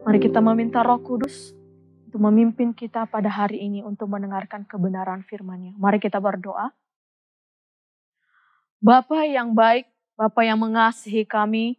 Mari kita meminta Roh Kudus untuk memimpin kita pada hari ini untuk mendengarkan kebenaran firman-Nya. Mari kita berdoa. Bapa yang baik, Bapa yang mengasihi kami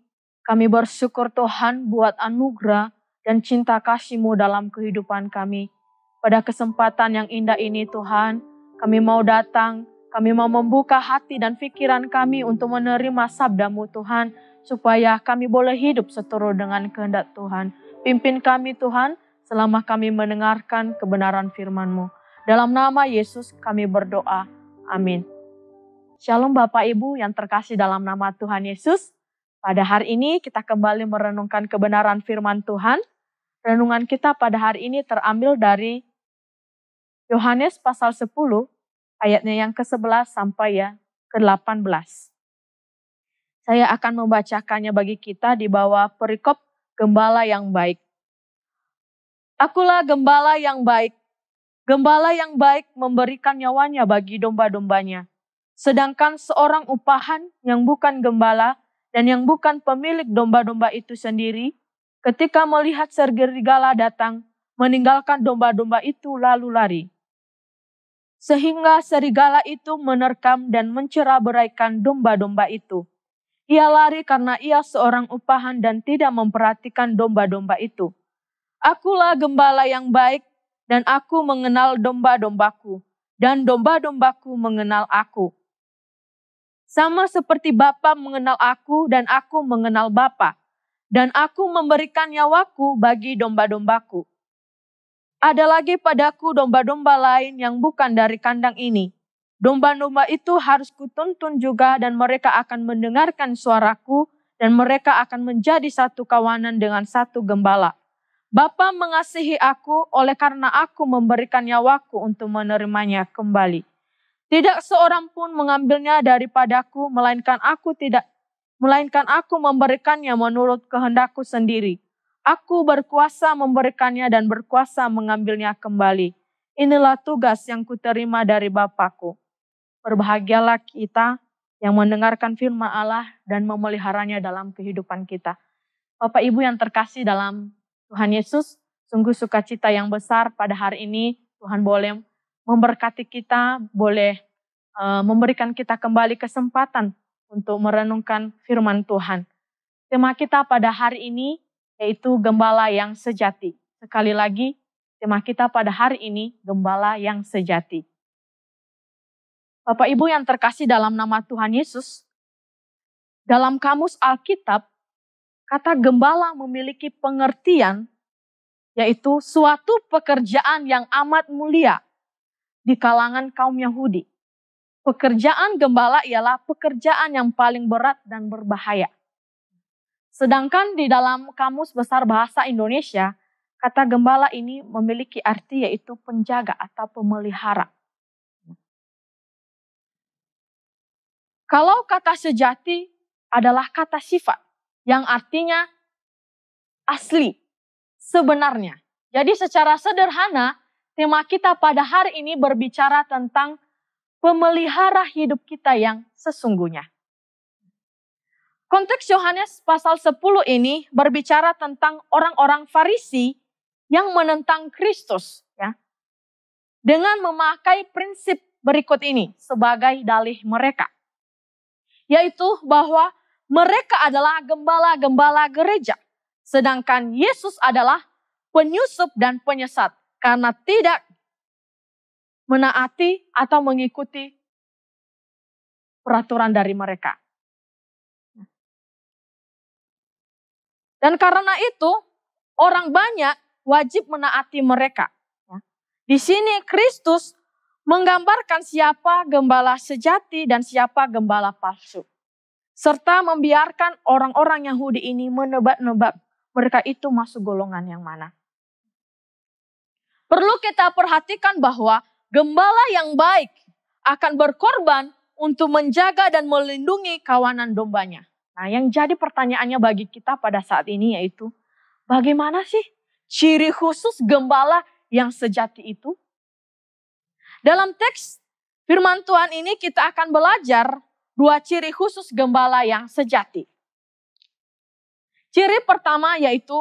bersyukur Tuhan buat anugerah dan cinta kasih-Mu dalam kehidupan kami. Pada kesempatan yang indah ini Tuhan, kami mau datang, kami mau membuka hati dan pikiran kami untuk menerima sabda-Mu Tuhan, supaya kami boleh hidup seturut dengan kehendak Tuhan. Pimpin kami Tuhan, selama kami mendengarkan kebenaran firman-Mu. Dalam nama Yesus kami berdoa. Amin. Shalom Bapak Ibu yang terkasih dalam nama Tuhan Yesus. Pada hari ini kita kembali merenungkan kebenaran firman Tuhan. Renungan kita pada hari ini terambil dari Yohanes pasal 10, ayatnya yang ke-11 sampai ya ke-18. Saya akan membacakannya bagi kita di bawah perikop Gembala yang baik. Akulah gembala yang baik. Gembala yang baik memberikan nyawanya bagi domba-dombanya. Sedangkan seorang upahan yang bukan gembala dan yang bukan pemilik domba-domba itu sendiri, ketika melihat serigala datang, meninggalkan domba-domba itu lalu lari. Sehingga serigala itu menerkam dan mencerah-beraikan domba-domba itu. Ia lari karena ia seorang upahan dan tidak memperhatikan domba-domba itu. Akulah gembala yang baik dan aku mengenal domba-dombaku dan domba-dombaku mengenal aku. Sama seperti Bapa mengenal aku dan aku mengenal Bapa, dan aku memberikan nyawaku bagi domba-dombaku. Ada lagi padaku domba-domba lain yang bukan dari kandang ini. Domba-domba itu harus kutuntun juga dan mereka akan mendengarkan suaraku dan mereka akan menjadi satu kawanan dengan satu gembala. Bapa mengasihi aku oleh karena aku memberikan nyawaku untuk menerimanya kembali. Tidak seorang pun mengambilnya daripadaku, melainkan aku memberikannya menurut kehendakku sendiri. Aku berkuasa memberikannya dan berkuasa mengambilnya kembali. Inilah tugas yang kuterima dari Bapakku. Berbahagialah kita yang mendengarkan firman Allah dan memeliharanya dalam kehidupan kita. Bapak Ibu yang terkasih dalam Tuhan Yesus, sungguh sukacita yang besar pada hari ini Tuhan boleh memberkati kita, boleh memberikan kita kembali kesempatan untuk merenungkan firman Tuhan. Tema kita pada hari ini yaitu gembala yang sejati. Sekali lagi, tema kita pada hari ini gembala yang sejati. Bapak Ibu yang terkasih dalam nama Tuhan Yesus, dalam kamus Alkitab, kata gembala memiliki pengertian yaitu suatu pekerjaan yang amat mulia di kalangan kaum Yahudi. Pekerjaan gembala ialah pekerjaan yang paling berat dan berbahaya. Sedangkan di dalam Kamus Besar Bahasa Indonesia, kata gembala ini memiliki arti yaitu penjaga atau pemelihara. Kalau kata sejati adalah kata sifat yang artinya asli, sebenarnya. Jadi secara sederhana, tema kita pada hari ini berbicara tentang pemelihara hidup kita yang sesungguhnya. Konteks Yohanes pasal 10 ini berbicara tentang orang-orang Farisi yang menentang Kristus, ya, dengan memakai prinsip berikut ini sebagai dalih mereka. Yaitu bahwa mereka adalah gembala-gembala gereja. Sedangkan Yesus adalah penyusup dan penyesat karena tidak menaati atau mengikuti peraturan dari mereka. Dan karena itu orang banyak wajib menaati mereka. Di sini Kristus menggambarkan siapa gembala sejati dan siapa gembala palsu. Serta membiarkan orang-orang Yahudi ini menebak-nebak mereka itu masuk golongan yang mana. Perlu kita perhatikan bahwa gembala yang baik akan berkorban untuk menjaga dan melindungi kawanan dombanya. Nah, yang jadi pertanyaannya bagi kita pada saat ini yaitu, bagaimana sih ciri khusus gembala yang sejati itu? Dalam teks firman Tuhan ini kita akan belajar dua ciri khusus gembala yang sejati. Ciri pertama yaitu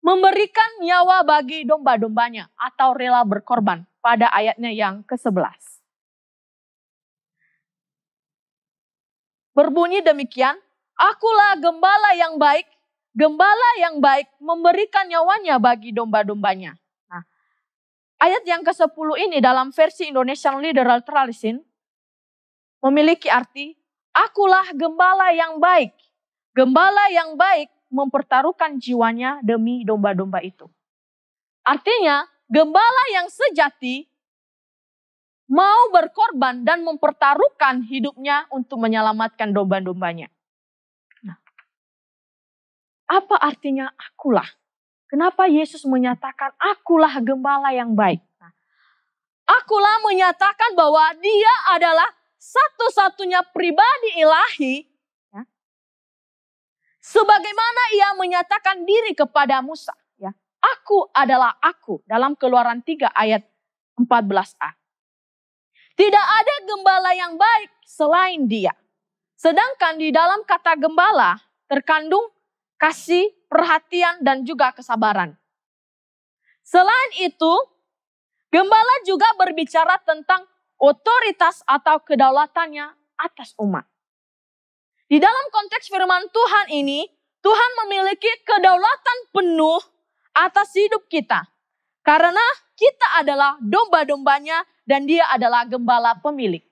memberikan nyawa bagi domba-dombanya atau rela berkorban pada ayatnya yang ke-11. Berbunyi demikian, akulah gembala yang baik memberikan nyawanya bagi domba-dombanya. Nah, ayat yang ke-10 ini dalam versi Indonesian Literal Translation memiliki arti, akulah gembala yang baik. Gembala yang baik mempertaruhkan jiwanya demi domba-domba itu. Artinya, gembala yang sejati mau berkorban dan mempertaruhkan hidupnya untuk menyelamatkan domba-dombanya. Nah, apa artinya akulah? Kenapa Yesus menyatakan akulah gembala yang baik? Nah, akulah menyatakan bahwa dia adalah satu-satunya pribadi ilahi. Sebagaimana ia menyatakan diri kepada Musa. Ya, aku adalah aku dalam Keluaran 3 ayat 14a. Tidak ada gembala yang baik selain dia. Sedangkan di dalam kata gembala terkandung kasih, perhatian, dan juga kesabaran. Selain itu, gembala juga berbicara tentang otoritas atau kedaulatannya atas umat. Di dalam konteks firman Tuhan ini, Tuhan memiliki kedaulatan penuh atas hidup kita. Karena kita adalah domba-dombanya dan dia adalah gembala pemilik.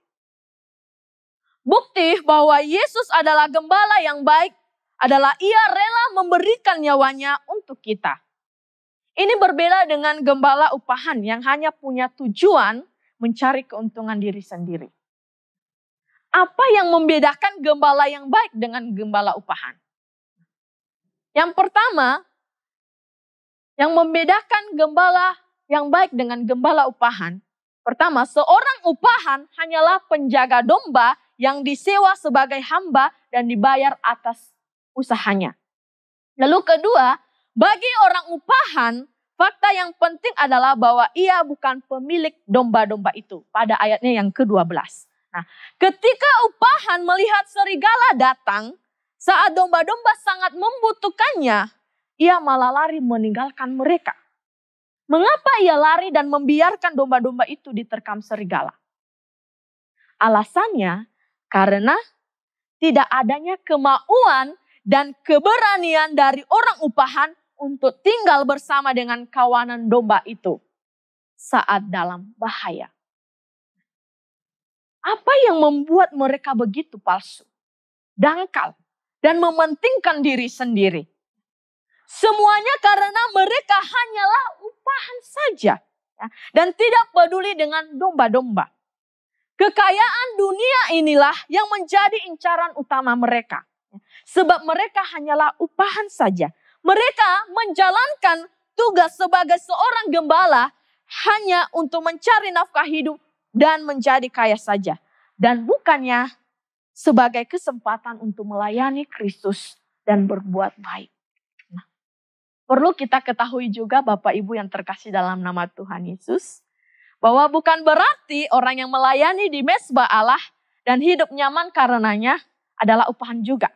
Bukti bahwa Yesus adalah gembala yang baik adalah ia rela memberikan nyawanya untuk kita. Ini berbeda dengan gembala upahan yang hanya punya tujuan mencari keuntungan diri sendiri. Apa yang membedakan gembala yang baik dengan gembala upahan? Yang pertama, yang membedakan gembala yang baik dengan gembala upahan. Pertama, seorang upahan hanyalah penjaga domba yang disewa sebagai hamba dan dibayar atas usahanya. Lalu kedua, bagi orang upahan, fakta yang penting adalah bahwa ia bukan pemilik domba-domba itu. Pada ayatnya yang ke-12. Nah, ketika upahan melihat serigala datang, saat domba-domba sangat membutuhkannya, ia malah lari meninggalkan mereka. Mengapa ia lari dan membiarkan domba-domba itu diterkam serigala? Alasannya, karena tidak adanya kemauan dan keberanian dari orang upahan untuk tinggal bersama dengan kawanan domba itu saat dalam bahaya. Apa yang membuat mereka begitu palsu, dangkal, dan mementingkan diri sendiri? Semuanya karena mereka hanyalah upahan saja, ya, dan tidak peduli dengan domba-domba. Kekayaan dunia inilah yang menjadi incaran utama mereka. Sebab mereka hanyalah upahan saja. Mereka menjalankan tugas sebagai seorang gembala hanya untuk mencari nafkah hidup dan menjadi kaya saja. Dan bukannya sebagai kesempatan untuk melayani Kristus dan berbuat baik. Nah, perlu kita ketahui juga Bapak Ibu yang terkasih dalam nama Tuhan Yesus. Bahwa bukan berarti orang yang melayani di mezbah Allah dan hidup nyaman karenanya adalah upahan juga.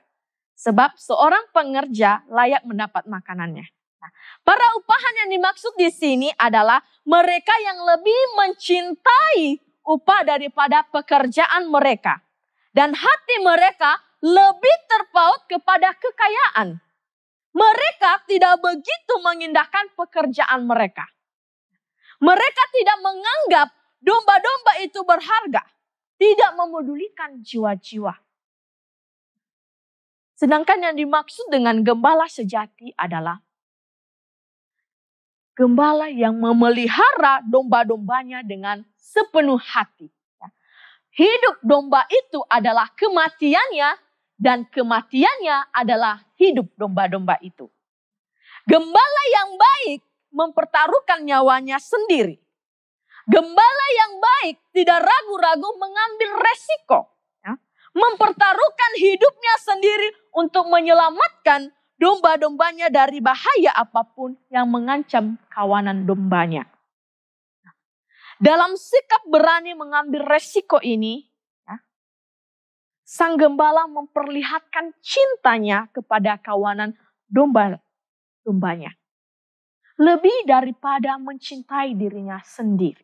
Sebab seorang pengerja layak mendapat makanannya. Nah, para upahan yang dimaksud di sini adalah mereka yang lebih mencintai upah daripada pekerjaan mereka. Dan hati mereka lebih terpaut kepada kekayaan. Mereka tidak begitu mengindahkan pekerjaan mereka. Mereka tidak menganggap domba-domba itu berharga. Tidak memedulikan jiwa-jiwa. Sedangkan yang dimaksud dengan gembala sejati adalah gembala yang memelihara domba-dombanya dengan sepenuh hati. Hidup domba itu adalah kematiannya dan kematiannya adalah hidup domba-domba itu. Gembala yang baik mempertaruhkan nyawanya sendiri. Gembala yang baik tidak ragu-ragu mengambil resiko. Mempertaruhkan hidupnya sendiri untuk menyelamatkan domba-dombanya dari bahaya apapun yang mengancam kawanan dombanya. Dalam sikap berani mengambil resiko ini, sang gembala memperlihatkan cintanya kepada kawanan domba-dombanya. lebih daripada mencintai dirinya sendiri.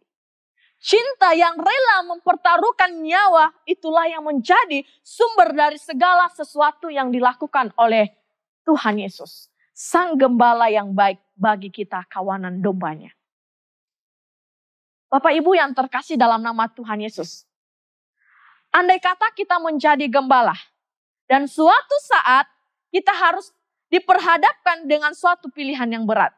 Cinta yang rela mempertaruhkan nyawa, itulah yang menjadi sumber dari segala sesuatu yang dilakukan oleh Tuhan Yesus, Sang Gembala yang baik bagi kita kawanan dombanya. Bapak Ibu yang terkasih dalam nama Tuhan Yesus, andai kata kita menjadi gembala, dan suatu saat kita harus diperhadapkan dengan suatu pilihan yang berat.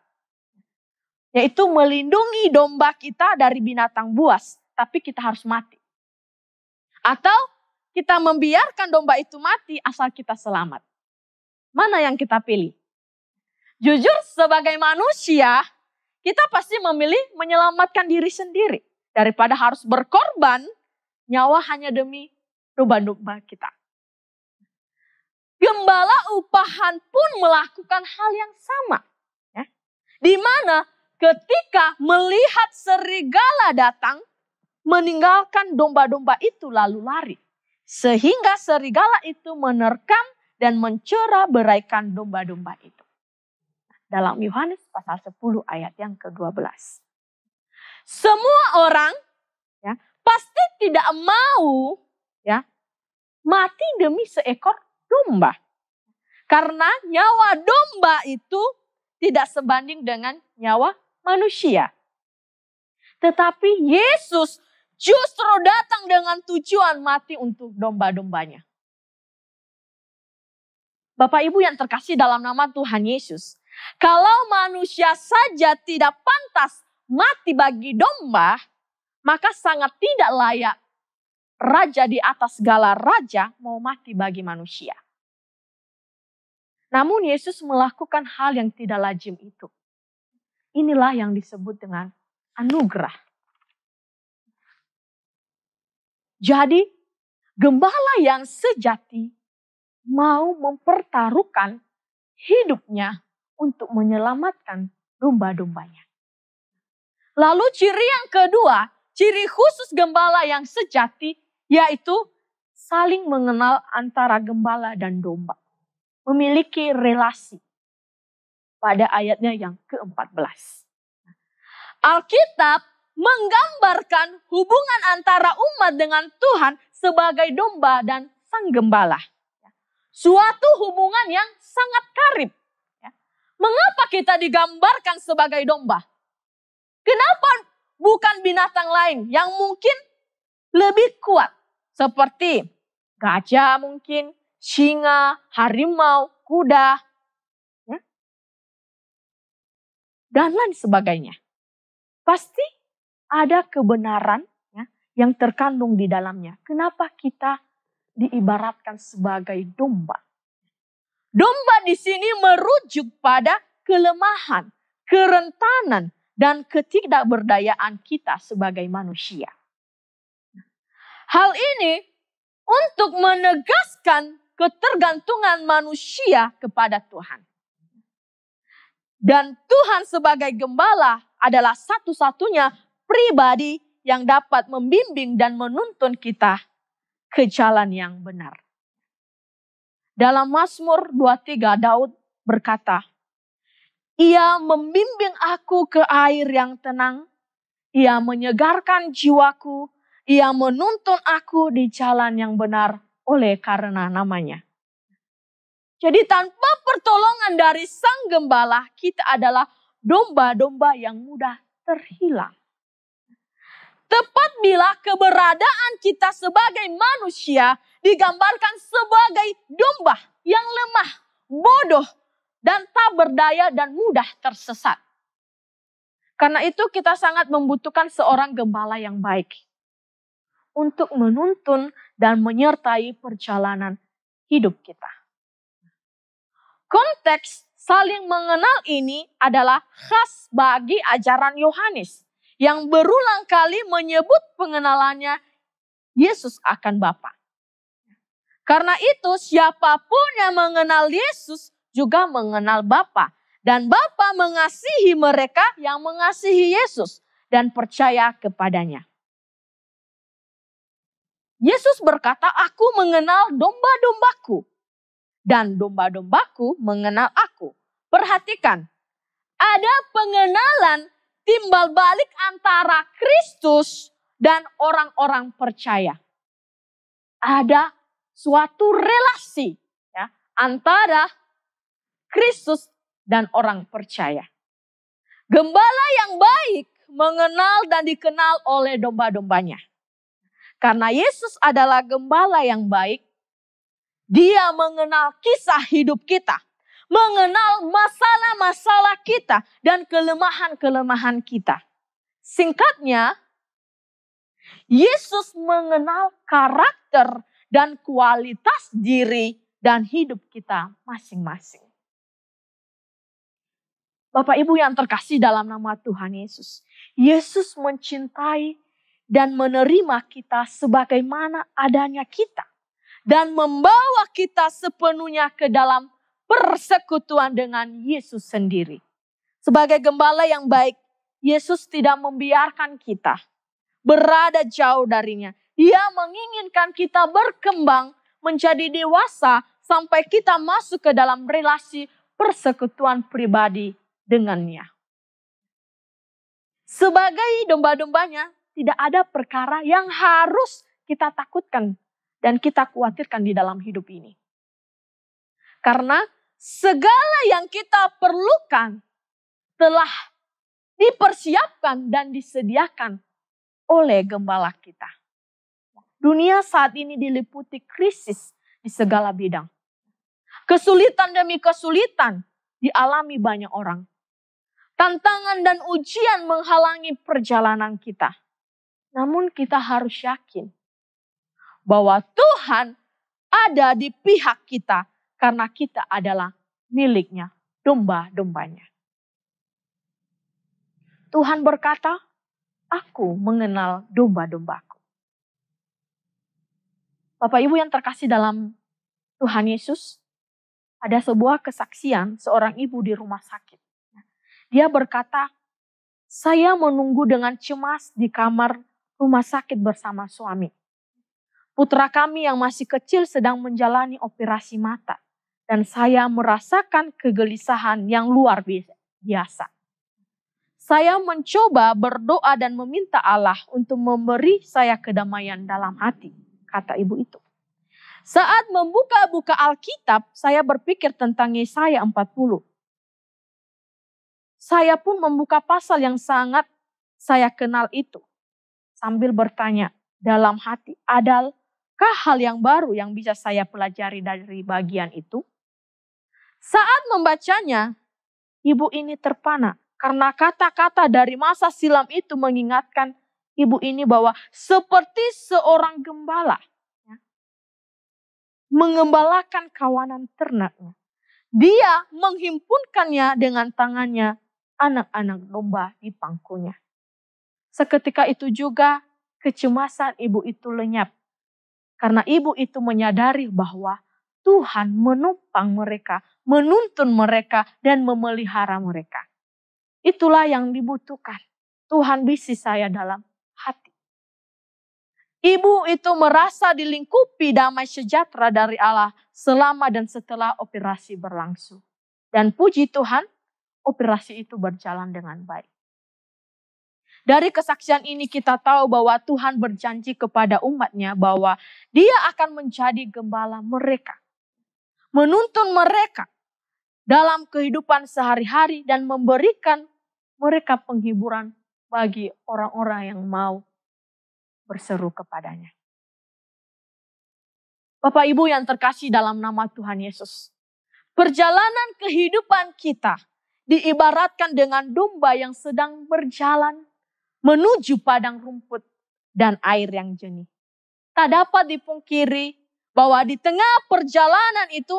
Yaitu melindungi domba kita dari binatang buas, tapi kita harus mati. Atau kita membiarkan domba itu mati asal kita selamat. Mana yang kita pilih? Jujur sebagai manusia, kita pasti memilih menyelamatkan diri sendiri. Daripada harus berkorban nyawa hanya demi domba-domba kita. Gembala upahan pun melakukan hal yang sama. Ya. Di mana ketika melihat serigala datang, meninggalkan domba-domba itu lalu lari. Sehingga serigala itu menerkam dan mencerah-beraikan domba-domba itu. Dalam Yohanes pasal 10 ayat yang ke-12. Semua orang ya, pasti tidak mau ya, mati demi seekor domba. Karena nyawa domba itu tidak sebanding dengan nyawa manusia. Tetapi Yesus justru datang dengan tujuan mati untuk domba-dombanya. Bapak Ibu yang terkasih dalam nama Tuhan Yesus, kalau manusia saja tidak pantas mati bagi domba, maka sangat tidak layak raja di atas segala raja mau mati bagi manusia. Namun Yesus melakukan hal yang tidak lazim itu. Inilah yang disebut dengan anugerah. Jadi, gembala yang sejati mau mempertaruhkan hidupnya untuk menyelamatkan domba-dombanya. Lalu ciri yang kedua, ciri khusus gembala yang sejati, yaitu saling mengenal antara gembala dan domba. Memiliki relasi. Pada ayatnya yang ke-14. Alkitab menggambarkan hubungan antara umat dengan Tuhan sebagai domba dan sang gembala. Suatu hubungan yang sangat karib. Mengapa kita digambarkan sebagai domba? Kenapa bukan binatang lain yang mungkin lebih kuat? Seperti gajah mungkin, singa, harimau, kuda, dan lain sebagainya. Pasti ada kebenaran yang terkandung di dalamnya. Kenapa kita diibaratkan sebagai domba? Domba di sini merujuk pada kelemahan, kerentanan, dan ketidakberdayaan kita sebagai manusia. Hal ini untuk menegaskan ketergantungan manusia kepada Tuhan. Dan Tuhan sebagai gembala adalah satu-satunya pribadi yang dapat membimbing dan menuntun kita ke jalan yang benar. Dalam Mazmur 23 Daud berkata, Ia membimbing aku ke air yang tenang, Ia menyegarkan jiwaku, Ia menuntun aku di jalan yang benar oleh karena namanya. Jadi tanpa pertolongan dari sang gembala, kita adalah domba-domba yang mudah terhilang. Tepat bila keberadaan kita sebagai manusia digambarkan sebagai domba yang lemah, bodoh, dan tak berdaya dan mudah tersesat. Karena itu kita sangat membutuhkan seorang gembala yang baik untuk menuntun dan menyertai perjalanan hidup kita. Konteks saling mengenal ini adalah khas bagi ajaran Yohanes yang berulang kali menyebut pengenalannya Yesus akan Bapa. Karena itu siapapun yang mengenal Yesus juga mengenal Bapa. Dan Bapa mengasihi mereka yang mengasihi Yesus dan percaya kepadanya. Yesus berkata, aku mengenal domba-dombaku dan domba-dombaku mengenal aku. Perhatikan, ada pengenalan timbal balik antara Kristus dan orang-orang percaya. Ada suatu relasi ya, antara Kristus dan orang percaya. Gembala yang baik mengenal dan dikenal oleh domba-dombanya. Karena Yesus adalah gembala yang baik, Dia mengenal kisah hidup kita, mengenal masalah-masalah kita dan kelemahan-kelemahan kita. Singkatnya, Yesus mengenal karakter dan kualitas diri dan hidup kita masing-masing. Bapak Ibu yang terkasih dalam nama Tuhan Yesus. Yesus mencintai dan menerima kita sebagaimana adanya kita. Dan membawa kita sepenuhnya ke dalam persekutuan dengan Yesus sendiri. Sebagai gembala yang baik, Yesus tidak membiarkan kita berada jauh darinya. Dia menginginkan kita berkembang menjadi dewasa sampai kita masuk ke dalam relasi persekutuan pribadi dengannya. Sebagai domba-dombanya, tidak ada perkara yang harus kita takutkan dan kita khawatirkan di dalam hidup ini. Karena segala yang kita perlukan telah dipersiapkan dan disediakan oleh gembala kita. Dunia saat ini diliputi krisis di segala bidang. Kesulitan demi kesulitan dialami banyak orang. Tantangan dan ujian menghalangi perjalanan kita. Namun kita harus yakin bahwa Tuhan ada di pihak kita karena kita adalah miliknya, domba-dombanya. Tuhan berkata, aku mengenal domba-dombaku. Bapak Ibu yang terkasih dalam Tuhan Yesus, ada sebuah kesaksian seorang ibu di rumah sakit. Dia berkata, saya menunggu dengan cemas di kamar rumah sakit bersama suami. Putra kami yang masih kecil sedang menjalani operasi mata. Dan saya merasakan kegelisahan yang luar biasa. Saya mencoba berdoa dan meminta Allah untuk memberi saya kedamaian dalam hati, kata ibu itu. Saat membuka-buka Alkitab, saya berpikir tentang Yesaya 40. Saya pun membuka pasal yang sangat saya kenal itu. Sambil bertanya dalam hati, adakah hal yang baru yang bisa saya pelajari dari bagian itu? Saat membacanya, ibu ini terpana. Karena kata-kata dari masa silam itu mengingatkan ibu ini bahwa seperti seorang gembala mengembalakan kawanan ternaknya. Dia menghimpunkannya dengan tangannya anak-anak domba di pangkunya. Seketika itu juga kecemasan ibu itu lenyap. Karena ibu itu menyadari bahwa Tuhan menopang mereka, menuntun mereka dan memelihara mereka. Itulah yang dibutuhkan. Tuhan bisi saya dalam hati. Ibu itu merasa dilingkupi damai sejahtera dari Allah selama dan setelah operasi berlangsung. Dan puji Tuhan, operasi itu berjalan dengan baik. Dari kesaksian ini kita tahu bahwa Tuhan berjanji kepada umatnya bahwa Dia akan menjadi gembala mereka. Menuntun mereka dalam kehidupan sehari-hari dan memberikan mereka penghiburan bagi orang-orang yang mau berseru kepadanya. Bapak Ibu yang terkasih dalam nama Tuhan Yesus. Perjalanan kehidupan kita diibaratkan dengan domba yang sedang berjalan menuju padang rumput dan air yang jernih. Tak dapat dipungkiri bahwa di tengah perjalanan itu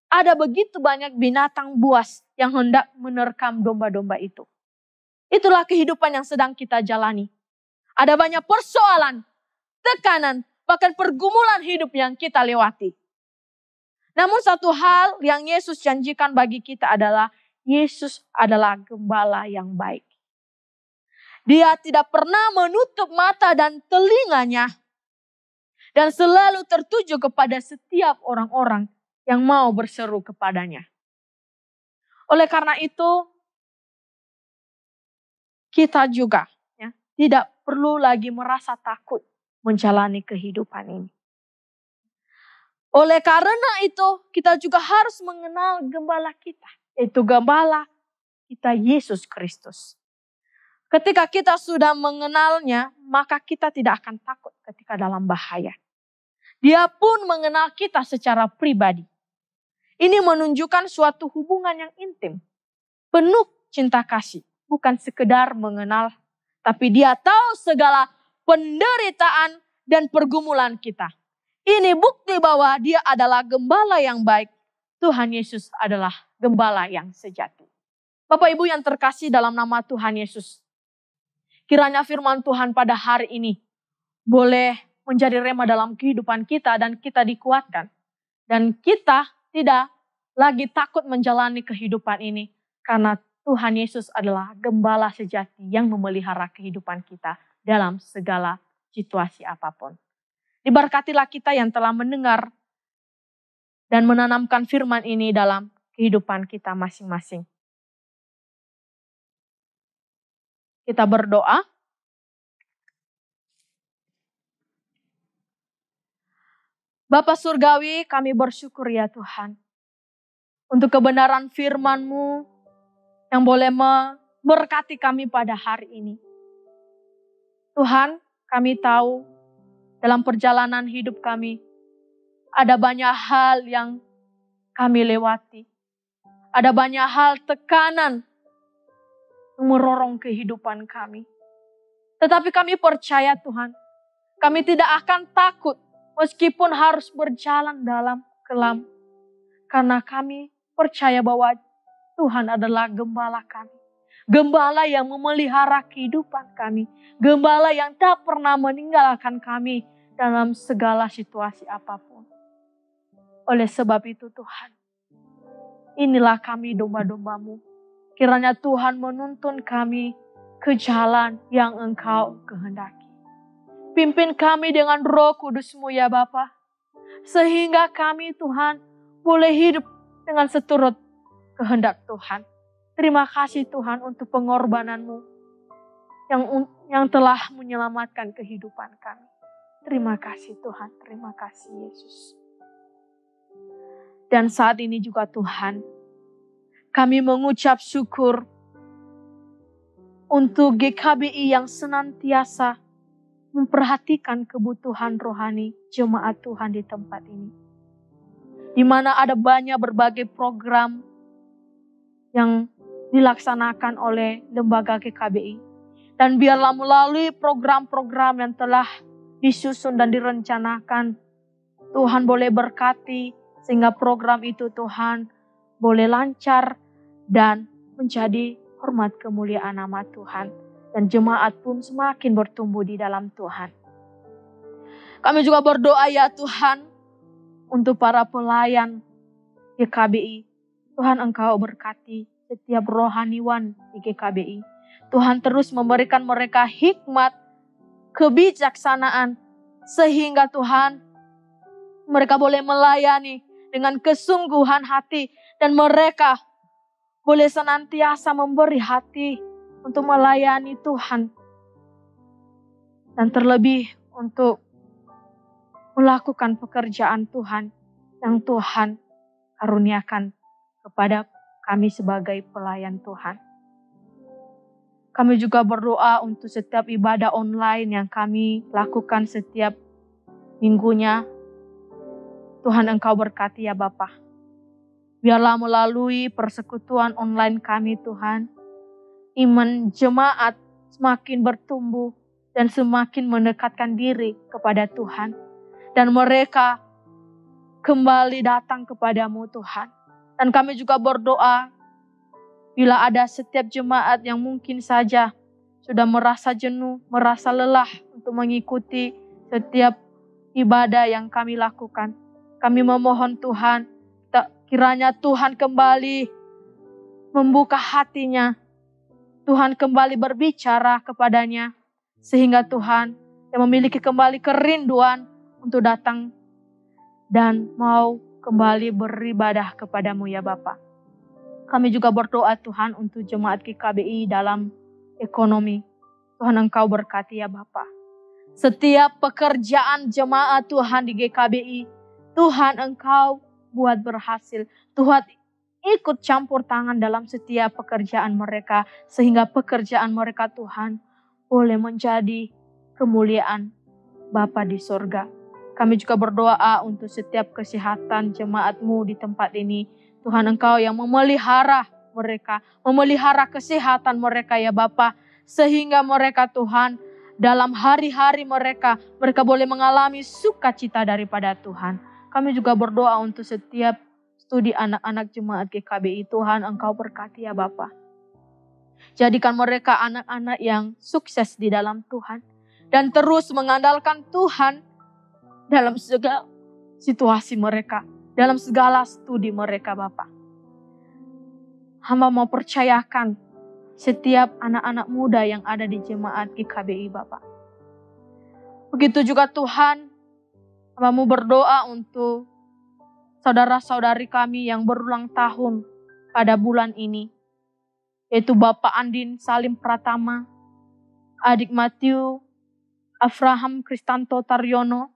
ada begitu banyak binatang buas yang hendak menerkam domba-domba itu. Itulah kehidupan yang sedang kita jalani. Ada banyak persoalan, tekanan, bahkan pergumulan hidup yang kita lewati. Namun satu hal yang Yesus janjikan bagi kita adalah Yesus adalah gembala yang baik. Dia tidak pernah menutup mata dan telinganya dan selalu tertuju kepada setiap orang-orang yang mau berseru kepadanya. Oleh karena itu, kita juga ya, tidak perlu lagi merasa takut menjalani kehidupan ini. Oleh karena itu, kita juga harus mengenal gembala kita, yaitu gembala kita Yesus Kristus. Ketika kita sudah mengenalnya, maka kita tidak akan takut ketika dalam bahaya. Dia pun mengenal kita secara pribadi. Ini menunjukkan suatu hubungan yang intim, penuh cinta kasih, bukan sekedar mengenal, tapi dia tahu segala penderitaan dan pergumulan kita. Ini bukti bahwa dia adalah gembala yang baik. Tuhan Yesus adalah gembala yang sejati. Bapak Ibu yang terkasih dalam nama Tuhan Yesus, kiranya firman Tuhan pada hari ini boleh menjadi rema dalam kehidupan kita dan kita dikuatkan. Dan kita tidak lagi takut menjalani kehidupan ini karena Tuhan Yesus adalah gembala sejati yang memelihara kehidupan kita dalam segala situasi apapun. Diberkatilah kita yang telah mendengar dan menanamkan firman ini dalam kehidupan kita masing-masing. Kita berdoa. Bapa Surgawi, kami bersyukur ya Tuhan, untuk kebenaran firman-Mu yang boleh memberkati kami pada hari ini. Tuhan, kami tahu dalam perjalanan hidup kami, ada banyak hal yang kami lewati. Ada banyak hal tekanan yang merorong kehidupan kami. Tetapi kami percaya Tuhan, kami tidak akan takut meskipun harus berjalan dalam kelam. Karena kami percaya bahwa Tuhan adalah gembala kami. Gembala yang memelihara kehidupan kami. Gembala yang tak pernah meninggalkan kami dalam segala situasi apapun. Oleh sebab itu Tuhan, inilah kami domba-domba-Mu. Kiranya Tuhan menuntun kami ke jalan yang Engkau kehendaki. Pimpin kami dengan Roh Kudus-Mu ya Bapa, sehingga kami Tuhan boleh hidup dengan seturut kehendak Tuhan. Terima kasih Tuhan untuk pengorbanan-Mu yang telah menyelamatkan kehidupan kami. Terima kasih Tuhan, terima kasih Yesus. Dan saat ini juga Tuhan, kami mengucap syukur untuk GKBI yang senantiasa memperhatikan kebutuhan rohani jemaat Tuhan di tempat ini. Di mana ada banyak berbagai program yang dilaksanakan oleh lembaga GKBI. Dan biarlah melalui program-program yang telah disusun dan direncanakan, Tuhan boleh berkati sehingga program itu Tuhan boleh lancar dan menjadi hormat kemuliaan nama Tuhan. Dan jemaat pun semakin bertumbuh di dalam Tuhan. Kami juga berdoa ya Tuhan untuk para pelayan GKBI. Tuhan Engkau berkati setiap rohaniwan di GKBI. Tuhan terus memberikan mereka hikmat, kebijaksanaan, sehingga Tuhan mereka boleh melayani dengan kesungguhan hati dan mereka boleh senantiasa memberi hati untuk melayani Tuhan. Dan terlebih untuk melakukan pekerjaan Tuhan yang Tuhan karuniakan kepada kami sebagai pelayan Tuhan. Kami juga berdoa untuk setiap ibadah online yang kami lakukan setiap minggunya. Tuhan Engkau berkati ya Bapa. Biarlah melalui persekutuan online kami Tuhan, iman jemaat semakin bertumbuh dan semakin mendekatkan diri kepada Tuhan. Dan mereka kembali datang kepadamu Tuhan. Dan kami juga berdoa, bila ada setiap jemaat yang mungkin saja sudah merasa jenuh, merasa lelah untuk mengikuti setiap ibadah yang kami lakukan. Kami memohon Tuhan, kiranya Tuhan kembali membuka hatinya. Tuhan kembali berbicara kepadanya. Sehingga Tuhan yang memiliki kembali kerinduan untuk datang dan mau kembali beribadah kepadamu ya Bapa. Kami juga berdoa Tuhan untuk jemaat GKBI dalam ekonomi. Tuhan Engkau berkati ya Bapa. Setiap pekerjaan jemaat Tuhan di GKBI, Tuhan Engkau buat berhasil. Tuhan ikut campur tangan dalam setiap pekerjaan mereka, sehingga pekerjaan mereka Tuhan boleh menjadi kemuliaan Bapa di sorga. Kami juga berdoa untuk setiap kesehatan jemaat-Mu di tempat ini. Tuhan Engkau yang memelihara mereka, memelihara kesehatan mereka ya Bapa, sehingga mereka Tuhan dalam hari-hari mereka boleh mengalami sukacita daripada Tuhan. Kami juga berdoa untuk setiap studi anak-anak jemaat GKBI. Tuhan Engkau berkati ya Bapa. Jadikan mereka anak-anak yang sukses di dalam Tuhan. Dan terus mengandalkan Tuhan dalam segala situasi mereka. Dalam segala studi mereka Bapa. Hamba mau percayakan setiap anak-anak muda yang ada di jemaat GKBI Bapa. Begitu juga Tuhan, hamba mau berdoa untuk saudara-saudari kami yang berulang tahun pada bulan ini. Yaitu Bapak Andin Salim Pratama, adik Matthew Abraham Kristanto Taryono,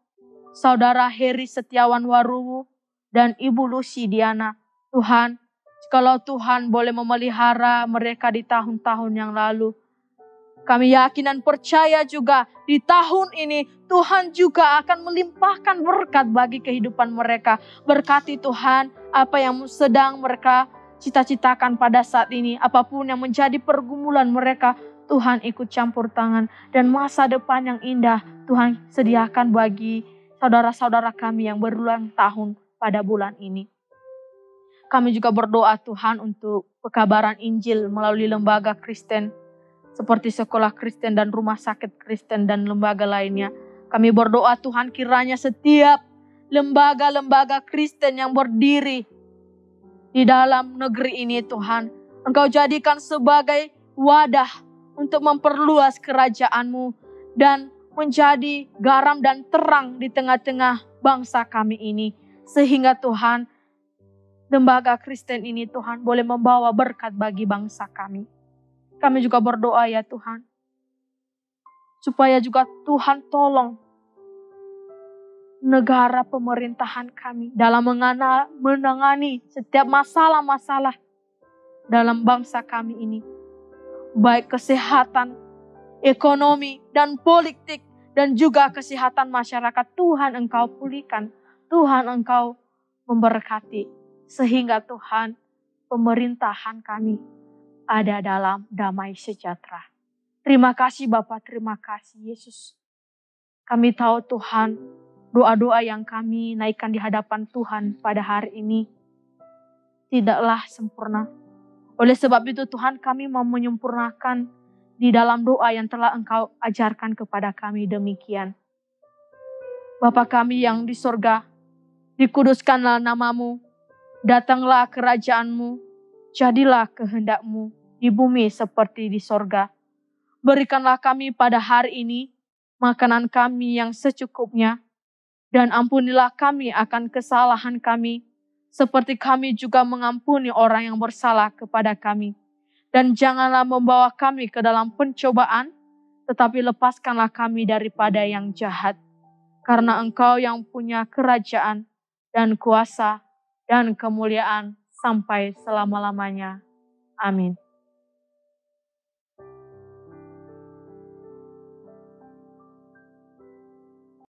saudara Heri Setiawan Waruwu, dan Ibu Lucy Diana. Tuhan, kalau Tuhan boleh memelihara mereka di tahun-tahun yang lalu, kami yakin dan percaya juga di tahun ini Tuhan juga akan melimpahkan berkat bagi kehidupan mereka. Berkati Tuhan apa yang sedang mereka cita-citakan pada saat ini. Apapun yang menjadi pergumulan mereka, Tuhan ikut campur tangan. Dan masa depan yang indah Tuhan sediakan bagi saudara-saudara kami yang berulang tahun pada bulan ini. Kami juga berdoa Tuhan untuk pekabaran Injil melalui lembaga Kristen seperti sekolah Kristen dan rumah sakit Kristen dan lembaga lainnya. Kami berdoa Tuhan kiranya setiap lembaga-lembaga Kristen yang berdiri di dalam negeri ini Tuhan, Engkau jadikan sebagai wadah untuk memperluas kerajaan-Mu dan menjadi garam dan terang di tengah-tengah bangsa kami ini. Sehingga Tuhan, lembaga Kristen ini Tuhan boleh membawa berkat bagi bangsa kami. Kami juga berdoa ya Tuhan, supaya juga Tuhan tolong negara pemerintahan kami dalam menangani setiap masalah-masalah dalam bangsa kami ini. Baik kesehatan, ekonomi, dan politik, dan juga kesehatan masyarakat. Tuhan Engkau pulihkan, Tuhan Engkau memberkati. Sehingga Tuhan, pemerintahan kami ada dalam damai sejahtera. Terima kasih Bapak, terima kasih Yesus. Kami tahu Tuhan, doa-doa yang kami naikkan di hadapan Tuhan pada hari ini tidaklah sempurna. Oleh sebab itu Tuhan, kami mau menyempurnakan di dalam doa yang telah Engkau ajarkan kepada kami demikian. Bapa kami yang di sorga, dikuduskanlah nama-Mu, datanglah kerajaan-Mu, jadilah kehendak-Mu di bumi seperti di sorga. Berikanlah kami pada hari ini makanan kami yang secukupnya, dan ampunilah kami akan kesalahan kami, seperti kami juga mengampuni orang yang bersalah kepada kami. Dan janganlah membawa kami ke dalam pencobaan, tetapi lepaskanlah kami daripada yang jahat. Karena Engkau yang punya kerajaan dan kuasa dan kemuliaan sampai selama-lamanya. Amin.